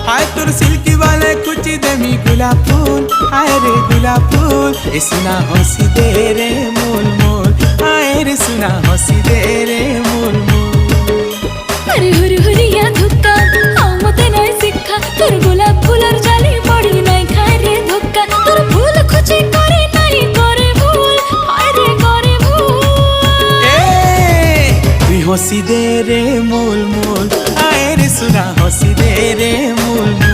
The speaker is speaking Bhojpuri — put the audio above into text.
हाय तुर सिल्की वाले कुछ देमी गुलाब फूल, हाय रे गुलाब फूल। ए सुना हंसी दे रे मोल मोल, हाय रे सुना हंसी दे रे मोल मोल। अरे हुर हुरिया धुक्का आओ मते नाय सिक्खा, तोर गुलाब फूलर जाली बड़ी नाय खाए रे धोक्का। तोर फूल खुची करे नाई करे भूल, हाय रे करे भूल। तुई हंसी दे रे मोल मोल, हाय रे सुना हंसी दे रे मोल मोल।